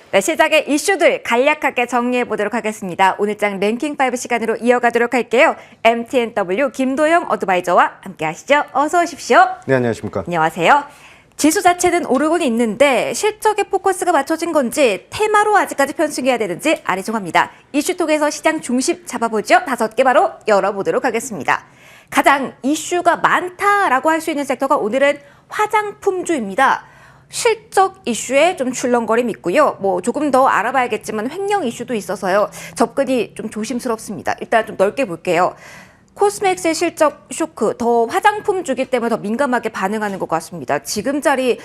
네, 시작의 이슈들 간략하게 정리해보도록 하겠습니다. 오늘장 랭킹5 시간으로 이어가도록 할게요. MTNW 김도영 어드바이저와 함께 하시죠. 어서 오십시오. 네, 안녕하십니까. 안녕하세요. 지수 자체는 오르곤 있는데 실적에 포커스가 맞춰진 건지 테마로 아직까지 편승해야 되는지 아리송합니다. 이슈톡에서 시장 중심 잡아보죠. 5개 바로 열어보도록 하겠습니다. 가장 이슈가 많다라고 할 수 있는 섹터가 오늘은 화장품주입니다. 실적 이슈에 좀 출렁거림 있고요. 뭐 조금 더 알아봐야겠지만 횡령 이슈도 있어서요. 접근이 좀 조심스럽습니다. 일단 좀 넓게 볼게요. 코스맥스의 실적 쇼크, 더 화장품 주기 때문에 더 민감하게 반응하는 것 같습니다. 지금 자리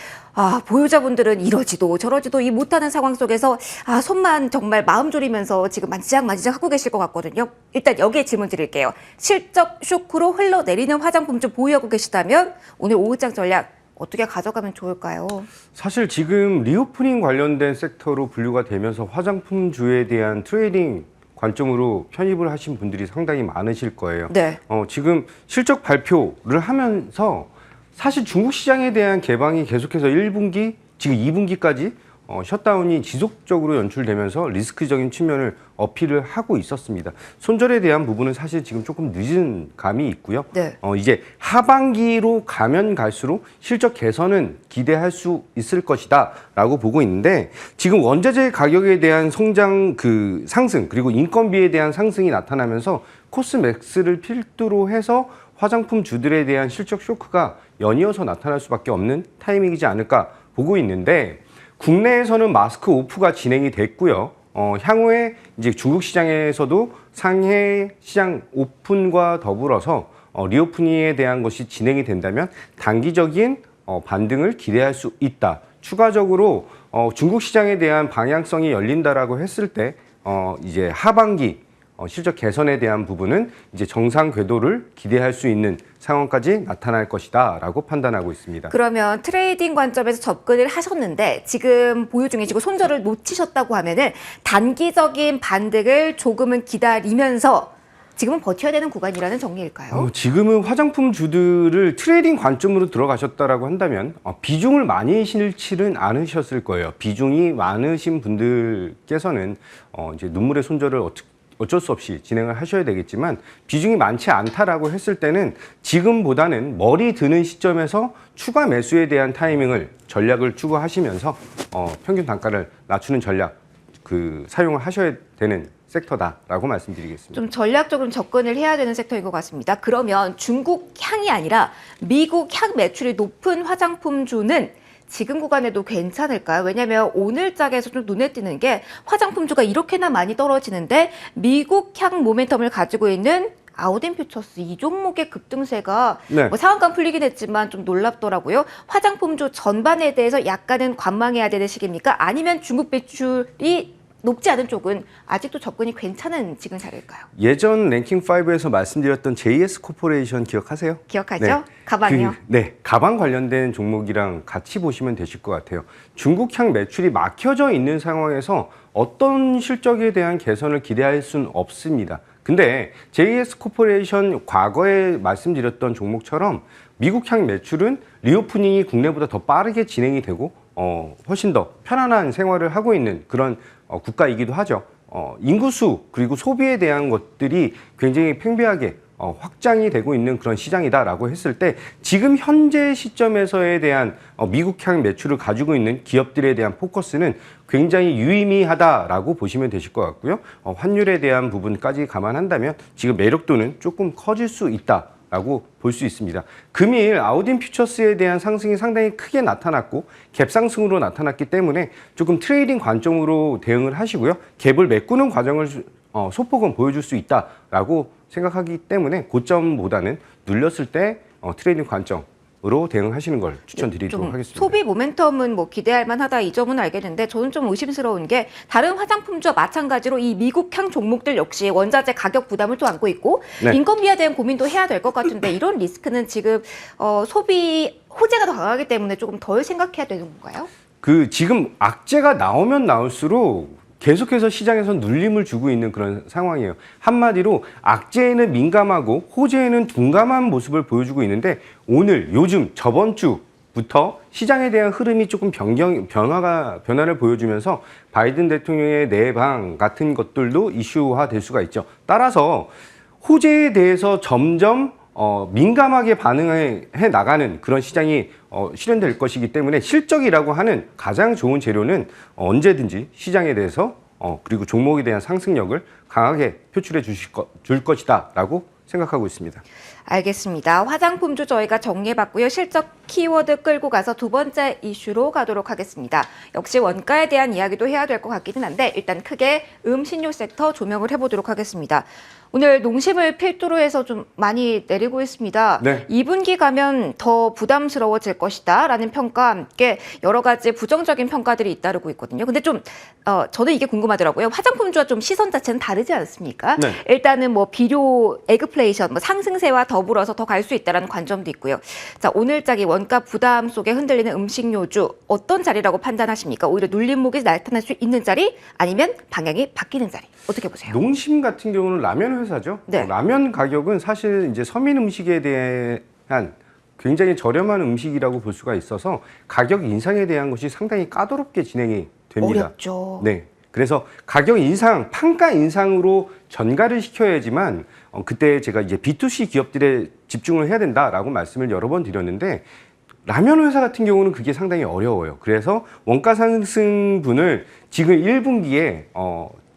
보유자분들은 이러지도 저러지도 이 못하는 상황 속에서 손만 정말 마음 졸이면서 지금 만지작 하고 계실 것 같거든요. 일단 여기에 질문 드릴게요. 실적 쇼크로 흘러내리는 화장품주 보유하고 계시다면 오늘 오후장 전략 어떻게 가져가면 좋을까요? 사실 지금 리오프닝 관련된 섹터로 분류가 되면서 화장품주에 대한 트레이딩 관점으로 편입을 하신 분들이 상당히 많으실 거예요. 네. 지금 실적 발표를 하면서 사실 중국 시장에 대한 개방이 계속해서 1분기, 지금 2분기까지 셧다운이 지속적으로 연출되면서 리스크적인 측면을 어필을 하고 있었습니다. 손절에 대한 부분은 사실 지금 조금 늦은 감이 있고요. 네. 이제 하반기로 가면 갈수록 실적 개선은 기대할 수 있을 것이다 라고 보고 있는데, 지금 원자재 가격에 대한 성장 상승, 그리고 인건비에 대한 상승이 나타나면서 코스맥스를 필두로 해서 화장품 주들에 대한 실적 쇼크가 연이어서 나타날 수밖에 없는 타이밍이지 않을까 보고 있는데, 국내에서는 마스크 오프가 진행이 됐고요. 향후에 이제 중국 시장에서도 상해 시장 오픈과 더불어서 리오프닝에 대한 것이 진행이 된다면 단기적인 반등을 기대할 수 있다. 추가적으로 중국 시장에 대한 방향성이 열린다라고 했을 때 이제 하반기 실적 개선에 대한 부분은 이제 정상 궤도를 기대할 수 있는 상황까지 나타날 것이다라고 판단하고 있습니다. 그러면 트레이딩 관점에서 접근을 하셨는데 지금 보유 중이시고 손절을 놓치셨다고 하면은 단기적인 반등을 조금은 기다리면서 지금은 버텨야 되는 구간이라는 정리일까요? 지금은 화장품 주들을 트레이딩 관점으로 들어가셨다라고 한다면 비중을 많이 실지는 않으셨을 거예요. 비중이 많으신 분들께서는 이제 눈물의 손절을 어쩔 수 없이 진행을 하셔야 되겠지만, 비중이 많지 않다라고 했을 때는 지금보다는 머리 드는 시점에서 추가 매수에 대한 전략을 추구하시면서 평균 단가를 낮추는 전략 사용을 하셔야 되는 섹터다라고 말씀드리겠습니다. 좀 전략적으로 접근을 해야 되는 섹터인 것 같습니다. 그러면 중국 향이 아니라 미국 향 매출이 높은 화장품주는 지금 구간에도 괜찮을까요? 왜냐하면 오늘 짝에서 좀 눈에 띄는 게 화장품주가 이렇게나 많이 떨어지는데 미국 향 모멘텀을 가지고 있는 아우딘 퓨처스 이 종목의 급등세가 상한가 풀리긴 했지만 좀 놀랍더라고요. 화장품주 전반에 대해서 약간은 관망해야 되는 시기입니까? 아니면 중국 매출이 높지 않은 쪽은 아직도 접근이 괜찮은 지금 자리일까요? 예전 랭킹5에서 말씀드렸던 JS 코퍼레이션 기억하세요? 기억하죠? 네. 가방이요? 가방 관련된 종목이랑 같이 보시면 되실 것 같아요. 중국향 매출이 막혀져 있는 상황에서 어떤 실적에 대한 개선을 기대할 수는 없습니다. 근데 JS 코퍼레이션 과거에 말씀드렸던 종목처럼 미국향 매출은 리오프닝이 국내보다 더 빠르게 진행이 되고 훨씬 더 편안한 생활을 하고 있는 그런 국가이기도 하죠. 인구수 그리고 소비에 대한 것들이 굉장히 팽배하게 확장이 되고 있는 그런 시장이다라고 했을 때, 지금 현재 시점에서에 대한 미국향 매출을 가지고 있는 기업들에 대한 포커스는 굉장히 유의미하다라고 보시면 되실 것 같고요. 환율에 대한 부분까지 감안한다면 지금 매력도는 조금 커질 수 있다 라고 볼 수 있습니다. 금일 아우딘 퓨처스에 대한 상승이 상당히 크게 나타났고 갭 상승으로 나타났기 때문에 조금 트레이딩 관점으로 대응을 하시고요. 갭을 메꾸는 과정을 소폭은 보여줄 수 있다라고 생각하기 때문에 고점보다는 눌렸을 때 트레이딩 관점으로 대응하시는 걸 추천드리도록 하겠습니다. 소비 모멘텀은 뭐 기대할 만하다 이 점은 알겠는데, 저는 좀 의심스러운 게 다른 화장품주와 마찬가지로 이 미국향 종목들 역시 원자재 가격 부담을 또 안고 있고 인건비에 대한 고민도 해야 될 것 같은데, 이런 리스크는 지금 소비 호재가 더 강하기 때문에 조금 덜 생각해야 되는 건가요? 지금 악재가 나오면 나올수록 계속해서 시장에서 눌림을 주고 있는 그런 상황이에요. 한마디로 악재에는 민감하고 호재에는 둔감한 모습을 보여주고 있는데, 오늘 요즘 저번 주 부터 시장에 대한 흐름이 조금 변화를 보여주면서 바이든 대통령의 내방 같은 것들도 이슈화될 수가 있죠. 따라서 호재에 대해서 점점 민감하게 반응해 나가는 그런 시장이 실현될 것이기 때문에 실적이라고 하는 가장 좋은 재료는 언제든지 시장에 대해서 그리고 종목에 대한 상승력을 강하게 표출해 줄 것이다라고 생각하고 있습니다. 알겠습니다. 화장품주 저희가 정리해봤고요. 실적 키워드 끌고 가서 두 번째 이슈로 가도록 하겠습니다. 역시 원가에 대한 이야기도 해야 될 것 같기는 한데 일단 크게 음식료 섹터 조명을 해보도록 하겠습니다. 오늘 농심을 필두로 해서 좀 많이 내리고 있습니다. 네. 2분기 가면 더 부담스러워질 것이다 라는 평가와 함께 여러 가지 부정적인 평가들이 잇따르고 있거든요. 근데 좀 저는 이게 궁금하더라고요. 화장품주와 좀 시선 자체는 다르지 않습니까? 네. 일단은 뭐 비료, 에그플레이션, 뭐 상승세와 더불어서 더 갈 수 있다는 관점도 있고요. 자, 오늘장이 원가 부담 속에 흔들리는 음식료주 어떤 자리라고 판단하십니까? 오히려 눌림목이 나타날 수 있는 자리 아니면 방향이 바뀌는 자리 어떻게 보세요? 농심 같은 경우는 라면 회사죠. 네. 라면 가격은 사실 이제 서민 음식에 대한 굉장히 저렴한 음식이라고 볼 수가 있어서 가격 인상에 대한 것이 상당히 까다롭게 진행이 됩니다. 어렵죠. 네. 그래서 가격 인상, 판가 인상으로 전가를 시켜야지만 그때 제가 이제 B2C 기업들에 집중을 해야 된다라고 말씀을 여러 번 드렸는데 라면 회사 같은 경우는 그게 상당히 어려워요. 그래서 원가 상승분을 지금 1분기에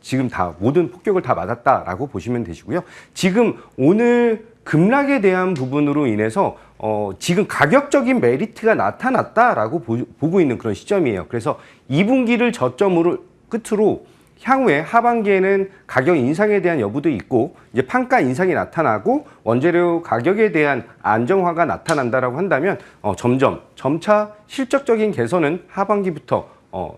지금 다 모든 폭격을 다 맞았다라고 보시면 되시고요. 지금 오늘 급락에 대한 부분으로 인해서 지금 가격적인 메리트가 나타났다라고 보고 있는 그런 시점이에요. 그래서 2분기를 저점으로 끝으로 향후에 하반기에는 가격 인상에 대한 여부도 있고 이제 판가 인상이 나타나고 원재료 가격에 대한 안정화가 나타난다라고 한다면 점차 실적적인 개선은 하반기부터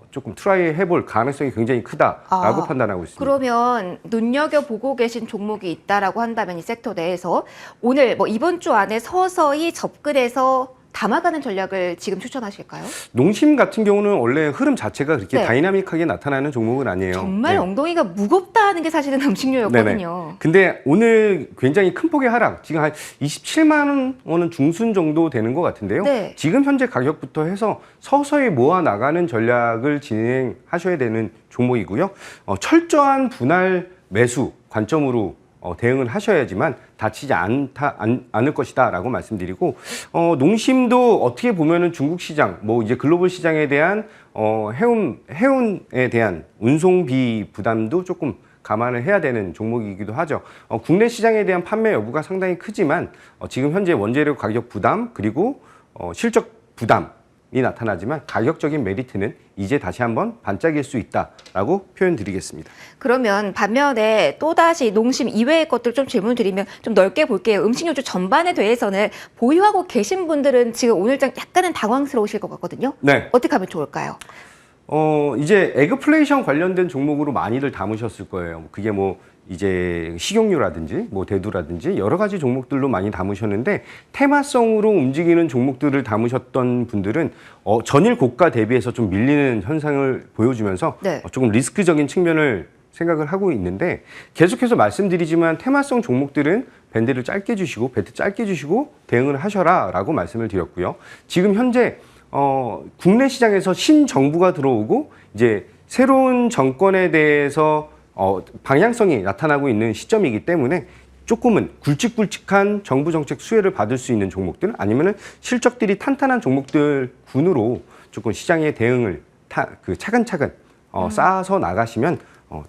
조금 트라이 해볼 가능성이 굉장히 크다라고 판단하고 있습니다. 그러면 눈여겨보고 계신 종목이 있다라고 한다면 이 섹터 내에서 오늘 뭐 이번 주 안에 서서히 접근해서 담아가는 전략을 지금 추천하실까요? 농심 같은 경우는 원래 흐름 자체가 그렇게 네. 다이나믹하게 나타나는 종목은 아니에요. 정말 네. 엉덩이가 무겁다 하는 게 사실은 음식료였거든요. 네네. 근데 오늘 굉장히 큰 폭의 하락, 지금 한 27만 원 중순 정도 되는 것 같은데요. 네. 지금 현재 가격부터 해서 서서히 모아 나가는 전략을 진행하셔야 되는 종목이고요. 철저한 분할 매수 관점으로 대응을 하셔야지만 다치지 않을 것이다라고 말씀드리고 농심도 어떻게 보면은 중국 시장, 뭐 이제 글로벌 시장에 대한 해운에 대한 운송비 부담도 조금 감안을 해야 되는 종목이기도 하죠. 국내 시장에 대한 판매 여부가 상당히 크지만 지금 현재 원재료 가격 부담 그리고 실적 부담이 나타나지만 가격적인 메리트는 이제 다시 한번 반짝일 수 있다라고 표현드리겠습니다. 그러면 반면에 또다시 농심 이외의 것들 좀 질문드리면 좀 넓게 볼게요. 음식료주 전반에 대해서는 보유하고 계신 분들은 지금 오늘장 약간은 당황스러우실 것 같거든요. 네. 어떻게 하면 좋을까요? 이제 에그플레이션 관련된 종목으로 많이들 담으셨을 거예요. 그게 뭐 이제 식용유라든지 뭐 대두라든지 여러 가지 종목들로 많이 담으셨는데 테마성으로 움직이는 종목들을 담으셨던 분들은 전일 고가 대비해서 좀 밀리는 현상을 보여주면서 네. 조금 리스크적인 측면을 생각을 하고 있는데 계속해서 말씀드리지만 테마성 종목들은 밴드를 짧게 주시고 배트 짧게 주시고 대응을 하셔라라고 말씀을 드렸고요. 지금 현재 국내 시장에서 신정부가 들어오고 이제 새로운 정권에 대해서 방향성이 나타나고 있는 시점이기 때문에 조금은 굵직굵직한 정부 정책 수혜를 받을 수 있는 종목들 아니면은 실적들이 탄탄한 종목들 군으로 조금 시장의 대응을 차근차근 쌓아서 나가시면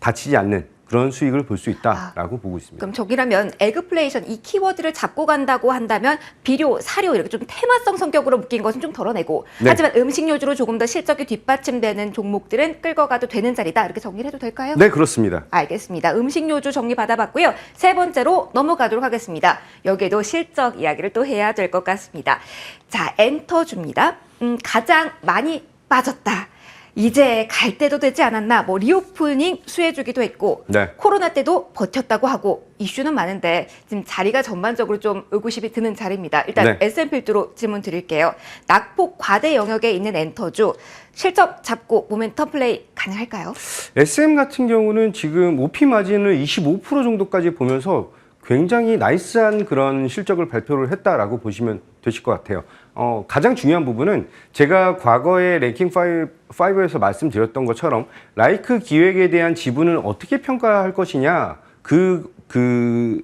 다치지 않는 그런 수익을 볼 수 있다라고 보고 있습니다. 그럼 저기라면 에그플레이션 이 키워드를 잡고 간다고 한다면 비료, 사료 이렇게 좀 테마성 성격으로 묶인 것은 좀 덜어내고 네. 하지만 음식료주로 조금 더 실적이 뒷받침되는 종목들은 끌고 가도 되는 자리다 이렇게 정리를 해도 될까요? 네, 그렇습니다. 알겠습니다. 음식료주 정리 받아봤고요. 세 번째로 넘어가도록 하겠습니다. 여기에도 실적 이야기를 또 해야 될 것 같습니다. 자, 엔터주입니다. 가장 많이 빠졌다. 이제 갈 때도 되지 않았나, 뭐 리오프닝 수혜주기도 했고 네. 코로나 때도 버텼다고 하고 이슈는 많은데 지금 자리가 전반적으로 좀 의구심이 드는 자리입니다. 일단 네. S&P로 질문 드릴게요. 낙폭 과대 영역에 있는 엔터주 실적 잡고 모멘텀 플레이 가능할까요? SM 같은 경우는 지금 OP 마진을 25% 정도까지 보면서 굉장히 나이스한 그런 실적을 발표를 했다라고 보시면 되실 것 같아요. 가장 중요한 부분은 제가 과거에 랭킹 5에서 말씀드렸던 것처럼 라이크 기획에 대한 지분을 어떻게 평가할 것이냐, 그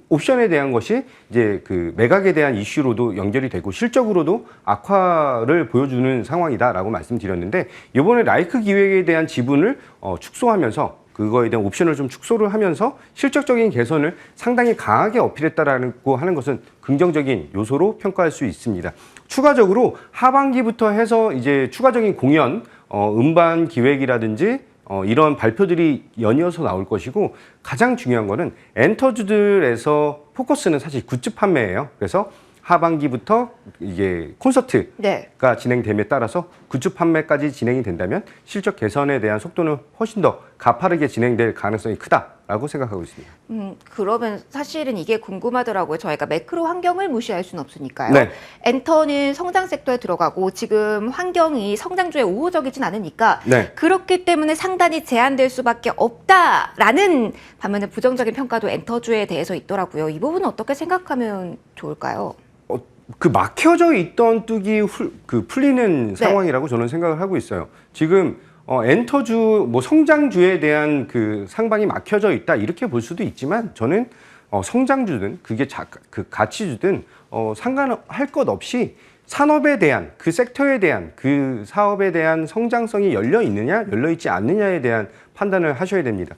옵션에 대한 것이 이제 그 매각에 대한 이슈로도 연결이 되고 실적으로도 악화를 보여주는 상황이다라고 말씀드렸는데, 이번에 라이크 기획에 대한 지분을 축소하면서 그거에 대한 옵션을 좀 축소를 하면서 실적적인 개선을 상당히 강하게 어필했다라고 하는 것은 긍정적인 요소로 평가할 수 있습니다. 추가적으로 하반기부터 해서 이제 추가적인 공연, 음반 기획이라든지 이런 발표들이 연이어서 나올 것이고, 가장 중요한 거는 엔터주들에서 포커스는 사실 굿즈 판매예요. 그래서 하반기부터 이게 콘서트가 네. 진행됨에 따라서 굿즈 판매까지 진행이 된다면 실적 개선에 대한 속도는 훨씬 더 가파르게 진행될 가능성이 크다라고 생각하고 있습니다. 그러면 사실은 이게 궁금하더라고요. 저희가 매크로 환경을 무시할 수는 없으니까요. 네. 엔터는 성장 섹터에 들어가고 지금 환경이 성장주에 우호적이진 않으니까 네. 그렇기 때문에 상단이 제한될 수밖에 없다라는 반면에 부정적인 평가도 엔터주에 대해서 있더라고요. 이 부분은 어떻게 생각하면 좋을까요? 그 막혀져 있던 뚝이 풀리는 네. 상황이라고 저는 생각을 하고 있어요. 지금 엔터주, 성장주에 대한 그 상방이 막혀져 있다 이렇게 볼 수도 있지만, 저는 성장주든 그게 그 가치주든 상관할 것 없이 산업에 대한, 그 섹터에 대한, 그 사업에 대한 성장성이 열려 있느냐 열려 있지 않느냐에 대한 판단을 하셔야 됩니다.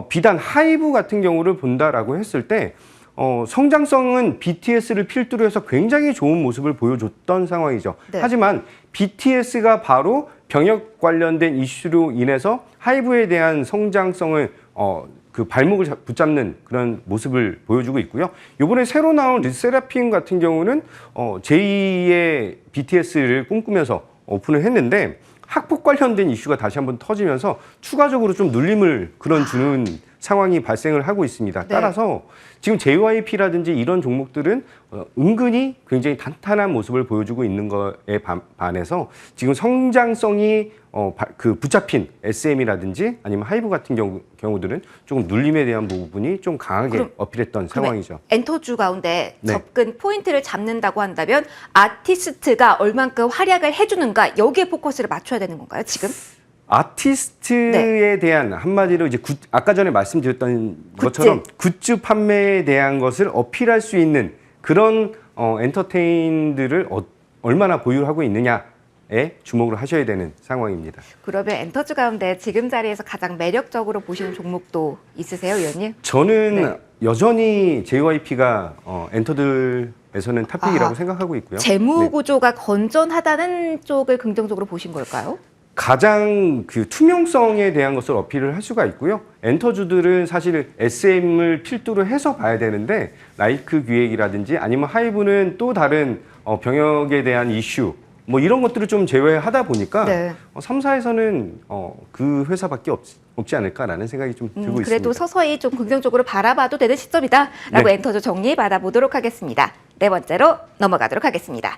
비단 하이브 같은 경우를 본다라고 했을 때 성장성은 BTS를 필두로 해서 굉장히 좋은 모습을 보여줬던 상황이죠. 네. 하지만 BTS가 바로 병역 관련된 이슈로 인해서 하이브에 대한 성장성을 그 발목을 붙잡는 그런 모습을 보여주고 있고요. 이번에 새로 나온 르세라핌 같은 경우는 제2의 BTS를 꿈꾸면서 오픈을 했는데, 학폭 관련된 이슈가 다시 한번 터지면서 추가적으로 좀 눌림을 주는 상황이 발생을 하고 있습니다. 네. 따라서 지금 JYP라든지 이런 종목들은 은근히 굉장히 탄탄한 모습을 보여주고 있는 거에 반해서 지금 성장성이 그 붙잡힌 SM이라든지 아니면 하이브 같은 경우들은 조금 눌림에 대한 부분이 좀 강하게 어필했던 상황이죠. 엔터주 가운데 네. 접근 포인트를 잡는다고 한다면 아티스트가 얼만큼 활약을 해주는가, 여기에 포커스를 맞춰야 되는 건가요, 지금? 아티스트에 대한 한마디로 이제 아까 전에 말씀드렸던 것처럼 굿즈 판매에 대한 것을 어필할 수 있는 그런 엔터테인들을 얼마나 보유하고 있느냐에 주목을 하셔야 되는 상황입니다. 그러면 엔터주 가운데 지금 자리에서 가장 매력적으로 보시는 종목도 있으세요, 의원님? 저는 여전히 JYP가 엔터들에서는 탑픽이라고 생각하고 있고요. 재무 구조가 건전하다는 쪽을 긍정적으로 보신 걸까요? 가장 그 투명성에 대한 것을 어필을 할 수가 있고요. 엔터주들은 사실 SM을 필두로 해서 봐야 되는데, 라이크 기획이라든지 아니면 하이브는 또 다른 병역에 대한 이슈 이런 것들을 좀 제외하다 보니까 3사에서는 그 회사밖에 없지 않을까라는 생각이 좀 들고 있습니다. 그래도 서서히 좀 긍정적으로 바라봐도 되는 시점이다라고 엔터주 정리 받아보도록 하겠습니다. 네 번째로 넘어가도록 하겠습니다.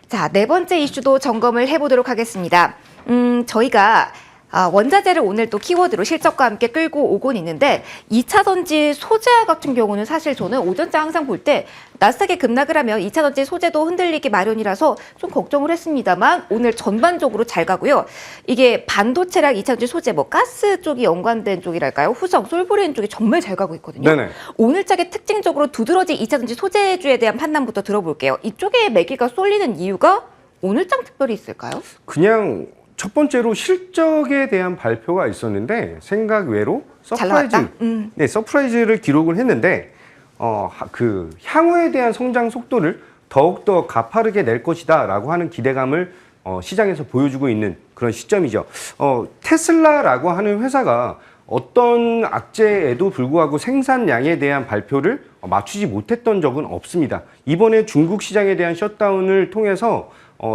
자, 네 번째 이슈도 점검을 해보도록 하겠습니다. 저희가 원자재를 오늘 또 키워드로 실적과 함께 끌고 오곤 있는데, 2차 전지 소재 같은 경우는 사실 저는 오전장 항상 볼 때 나스닥이 급락을 하면 2차 전지 소재도 흔들리기 마련이라서 좀 걱정을 했습니다만, 오늘 전반적으로 잘 가고요. 이게 반도체랑 2차 전지 소재, 가스 쪽이 연관된 쪽이랄까요? 후성, 솔브레인 쪽이 정말 잘 가고 있거든요. 네네. 오늘장에 특징적으로 두드러진 2차 전지 소재주에 대한 판단부터 들어볼게요. 이쪽에 매기가 쏠리는 이유가 오늘장 특별히 있을까요? 그냥 첫 번째로 실적에 대한 발표가 있었는데 생각 외로 서프라이즈를 기록을 했는데, 그 향후에 대한 성장 속도를 더욱더 가파르게 낼 것이다라고 하는 기대감을 시장에서 보여주고 있는 그런 시점이죠. 테슬라라고 하는 회사가 어떤 악재에도 불구하고 생산량에 대한 발표를 맞추지 못했던 적은 없습니다. 이번에 중국 시장에 대한 셧다운을 통해서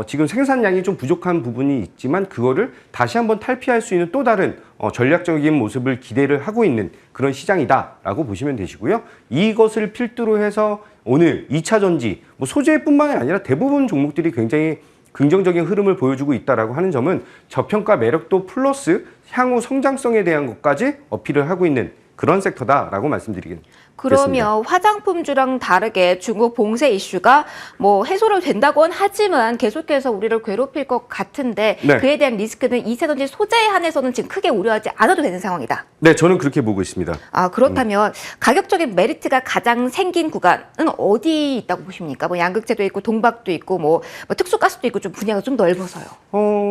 지금 생산량이 좀 부족한 부분이 있지만 그거를 다시 한번 탈피할 수 있는 또 다른 전략적인 모습을 기대를 하고 있는 그런 시장이다라고 보시면 되시고요. 이것을 필두로 해서 오늘 2차 전지, 소재뿐만이 아니라 대부분 종목들이 굉장히 긍정적인 흐름을 보여주고 있다라고 하는 점은 저평가 매력도 플러스 향후 성장성에 대한 것까지 어필을 하고 있는 그런 섹터다라고 말씀드리겠습니다. 그러면 화장품주랑 다르게 중국 봉쇄 이슈가 뭐 해소를 된다고는 하지만 계속해서 우리를 괴롭힐 것 같은데 네. 그에 대한 리스크는 이세전지 소재에 한해서는 지금 크게 우려하지 않아도 되는 상황이다. 네, 저는 그렇게 보고 있습니다. 아, 그렇다면 가격적인 메리트가 가장 생긴 구간은 어디 있다고 보십니까? 뭐 양극재도 있고 동박도 있고 뭐 특수가스도 있고 좀 분야가 좀 넓어서요.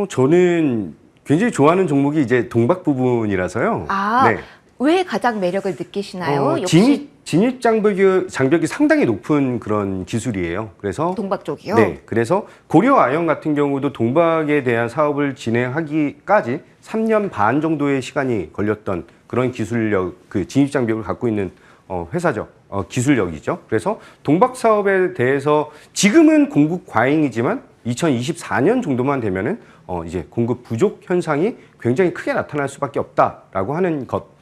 저는 굉장히 좋아하는 종목이 이제 동박 부분이라서요. 아, 네. 왜 가장 매력을 느끼시나요? 역시 진입 장벽이 상당히 높은 그런 기술이에요. 그래서 동박 쪽이요? 네, 그래서 고려 아연 같은 경우도 동박에 대한 사업을 진행하기까지 3년 반 정도의 시간이 걸렸던 그런 기술력, 그 진입 장벽을 갖고 있는 회사죠. 기술력이죠. 그래서 동박 사업에 대해서 지금은 공급 과잉이지만 2024년 정도만 되면은 이제 공급 부족 현상이 굉장히 크게 나타날 수밖에 없다라고 하는 것.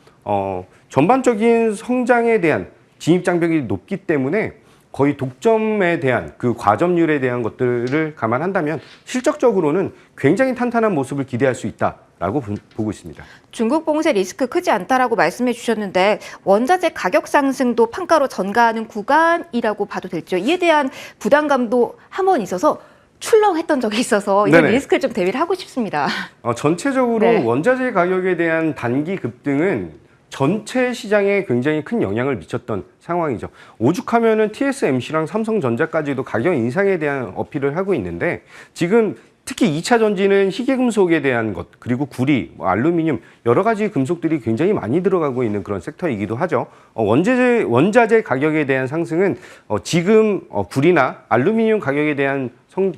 전반적인 성장에 대한 진입 장벽이 높기 때문에 거의 독점에 대한 그 과점률에 대한 것들을 감안한다면 실적적으로는 굉장히 탄탄한 모습을 기대할 수 있다라고 보고 있습니다. 중국 봉쇄 리스크 크지 않다라고 말씀해 주셨는데 원자재 가격 상승도 판가로 전가하는 구간이라고 봐도 될죠. 이에 대한 부담감도 한번 있어서 출렁했던 적이 있어서 이제 네네. 리스크를 좀 대비를 하고 싶습니다. 전체적으로 네. 원자재 가격에 대한 단기 급등은 전체 시장에 굉장히 큰 영향을 미쳤던 상황이죠. 오죽하면은 TSMC랑 삼성전자까지도 가격 인상에 대한 어필을 하고 있는데 지금 특히 2차 전지는 희귀금속에 대한 것 그리고 구리, 알루미늄 여러 가지 금속들이 굉장히 많이 들어가고 있는 그런 섹터이기도 하죠. 원자재 가격에 대한 상승은 지금 구리나 알루미늄 가격에 대한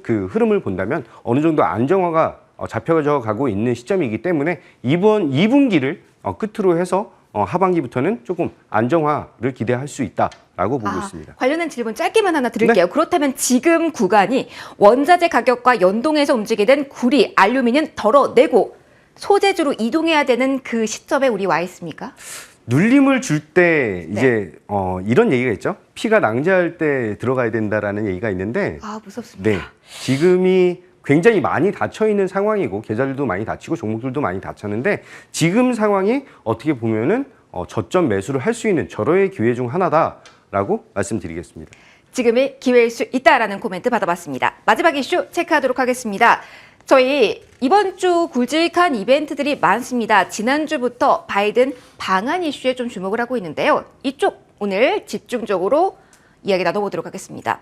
그 흐름을 본다면 어느 정도 안정화가 잡혀져 가고 있는 시점이기 때문에 이번 2분기를 끝으로 해서 하반기부터는 조금 안정화를 기대할 수 있다라고 보고 있습니다. 관련된 질문 짧게만 하나 드릴게요. 네. 그렇다면 지금 구간이 원자재 가격과 연동해서 움직이게 된 구리, 알루미늄 덜어내고 소재주로 이동해야 되는 그 시점에 우리 와 있습니까? 눌림을 줄 때 이제 이런 얘기가 있죠. 피가 낭자할 때 들어가야 된다라는 얘기가 있는데 아, 무섭습니다. 네, 지금이 굉장히 많이 닫혀 있는 상황이고 계좌들도 많이 닫히고 종목들도 많이 닫혔는데 지금 상황이 어떻게 보면은 저점 매수를 할 수 있는 절호의 기회 중 하나다라고 말씀드리겠습니다. 지금이 기회일 수 있다라는 코멘트 받아봤습니다. 마지막 이슈 체크하도록 하겠습니다. 저희 이번 주 굵직한 이벤트들이 많습니다. 지난주부터 바이든 방한 이슈에 좀 주목을 하고 있는데요. 이쪽 오늘 집중적으로 이야기 나눠보도록 하겠습니다.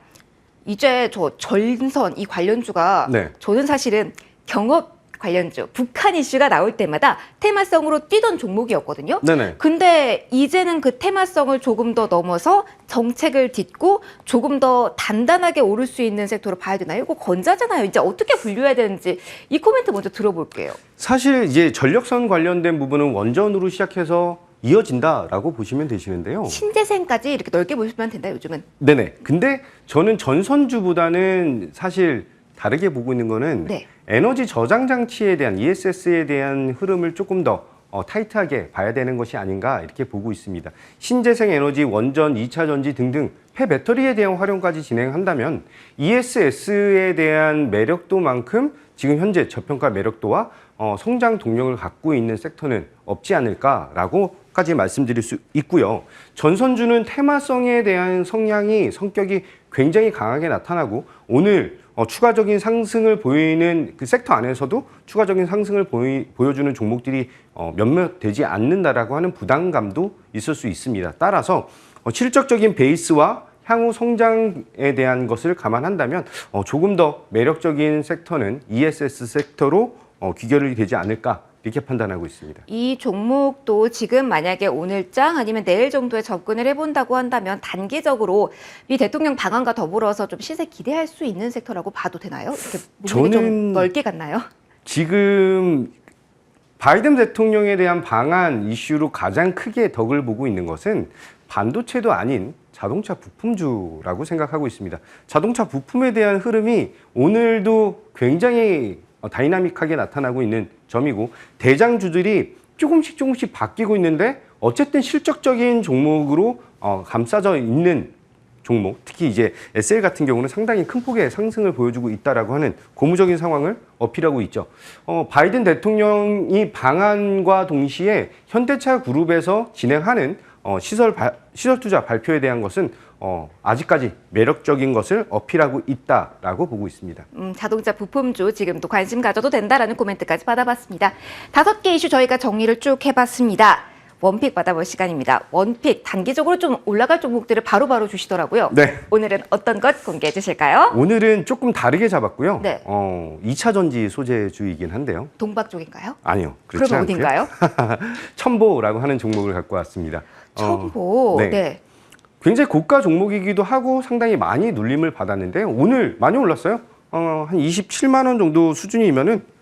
이제 저 전선 이 관련주가 네. 저는 사실은 경업 관련주 북한 이슈가 나올 때마다 테마성으로 뛰던 종목이었거든요. 네네. 근데 이제는 그 테마성을 조금 더 넘어서 정책을 딛고 조금 더 단단하게 오를 수 있는 섹터로 봐야 되나요? 이거 건자잖아요. 이제 어떻게 분류해야 되는지 이 코멘트 먼저 들어볼게요. 사실 이제 전력선 관련된 부분은 원전으로 시작해서 이어진다라고 보시면 되시는데요. 신재생까지 이렇게 넓게 보시면 된다 요즘은. 네네. 근데 저는 전선주보다는 사실 다르게 보고 있는 거는 네. 에너지 저장 장치에 대한 ESS에 대한 흐름을 조금 더 타이트하게 봐야 되는 것이 아닌가 이렇게 보고 있습니다. 신재생 에너지, 원전, 2차 전지 등등 폐배터리에 대한 활용까지 진행한다면 ESS에 대한 매력도만큼 지금 현재 저평가 매력도와 성장 동력을 갖고 있는 sek터는 없지 않을까라고까지 말씀드릴 수 있고요. 전선주는 테마성에 대한 성격이 굉장히 강하게 나타나고 오늘 추가적인 상승을 보이는 그 섹터 안에서도 추가적인 상승을 보여주는 종목들이 몇몇 되지 않는다라고 하는 부담감도 있을 수 있습니다. 따라서 실적적인 베이스와 향후 성장에 대한 것을 감안한다면 조금 더 매력적인 섹터는 ESS 섹터로 귀결이 되지 않을까 이렇게 판단하고 있습니다. 이 종목도 지금 만약에 오늘장 아니면 내일 정도에 접근을 해본다고 한다면 단기적으로 미 대통령 방안과 더불어서 좀 시세 기대할 수 있는 섹터라고 봐도 되나요? 이렇게 목록이 좀 넓게 갔나요? 지금 바이든 대통령에 대한 방안 이슈로 가장 크게 덕을 보고 있는 것은 반도체도 아닌 자동차 부품주라고 생각하고 있습니다. 자동차 부품에 대한 흐름이 오늘도 굉장히 다이나믹하게 나타나고 있는 점이고 대장주들이 조금씩 바뀌고 있는데 어쨌든 실적적인 종목으로 감싸져 있는 종목, 특히 이제 SL 같은 경우는 상당히 큰 폭의 상승을 보여주고 있다라고 하는 고무적인 상황을 어필하고 있죠. 바이든 대통령이 방한과 동시에 현대차 그룹에서 진행하는 시설 투자 발표에 대한 것은 아직까지 매력적인 것을 어필하고 있다라고 보고 있습니다. 자동차 부품주 지금도 관심 가져도 된다라는 코멘트까지 받아봤습니다. 5개 이슈 저희가 정리를 쭉 해봤습니다. 원픽 받아볼 시간입니다. 원픽 단기적으로 좀 올라갈 종목들을 바로바로 주시더라고요. 네. 오늘은 어떤 것 공개해 주실까요? 오늘은 조금 다르게 잡았고요. 네. 2차 전지 소재주이긴 한데요. 동박 쪽인가요? 아니요. 그렇지 그럼 않고요. 어딘가요? 첨보라고 하는 종목을 갖고 왔습니다. 첨보. 네. 네. 굉장히 고가 종목이기도 하고 상당히 많이 눌림을 받았는데요. 오늘 많이 올랐어요. 한 27만 원 정도 수준이면은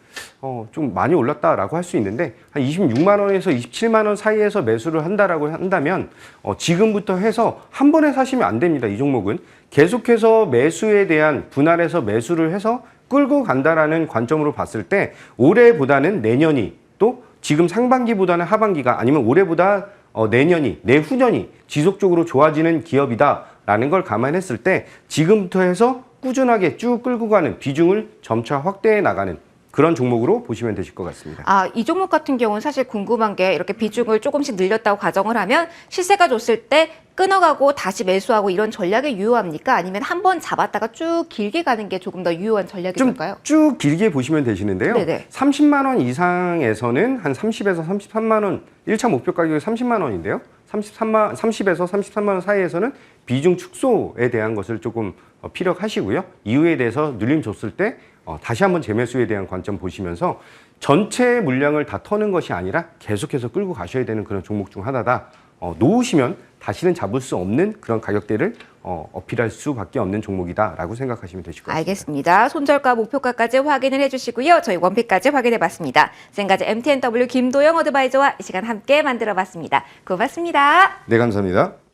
좀 많이 올랐다라고 할 수 있는데 한 26만 원에서 27만 원 사이에서 매수를 한다라고 한다면 지금부터 해서 한 번에 사시면 안 됩니다. 이 종목은 계속해서 매수에 대한 분할해서 매수를 해서 끌고 간다라는 관점으로 봤을 때 올해보다는 내년이 또 지금 상반기보다는 하반기가 아니면 올해보다 내년이 내후년이 지속적으로 좋아지는 기업이다라는 걸 감안했을 때 지금부터 해서 꾸준하게 쭉 끌고 가는 비중을 점차 확대해 나가는 그런 종목으로 보시면 되실 것 같습니다. 이 종목 같은 경우는 사실 궁금한 게 이렇게 비중을 조금씩 늘렸다고 가정을 하면 시세가 좋을 때 끊어가고 다시 매수하고 이런 전략이 유효합니까? 아니면 한 번 잡았다가 쭉 길게 가는 게 조금 더 유효한 전략이 될까요? 쭉 길게 보시면 되시는데요. 네네. 30만 원 이상에서는 한 30에서 33만 원, 1차 목표 가격이 30만 원인데요. 30에서 33만 원 사이에서는 비중 축소에 대한 것을 조금 피력하시고요. 이후에 대해서 눌림 줬을 때 다시 한번 재매수에 대한 관점 보시면서 전체 물량을 다 터는 것이 아니라 계속해서 끌고 가셔야 되는 그런 종목 중 하나다. 놓으시면 다시는 잡을 수 없는 그런 가격대를 어필할 수밖에 없는 종목이다라고 생각하시면 되실 것 같습니다. 알겠습니다. 손절가, 목표가까지 확인을 해주시고요. 저희 원픽까지 확인해봤습니다. 지금까지 MTNW 김도영 어드바이저와 이 시간 함께 만들어봤습니다. 고맙습니다. 네, 감사합니다.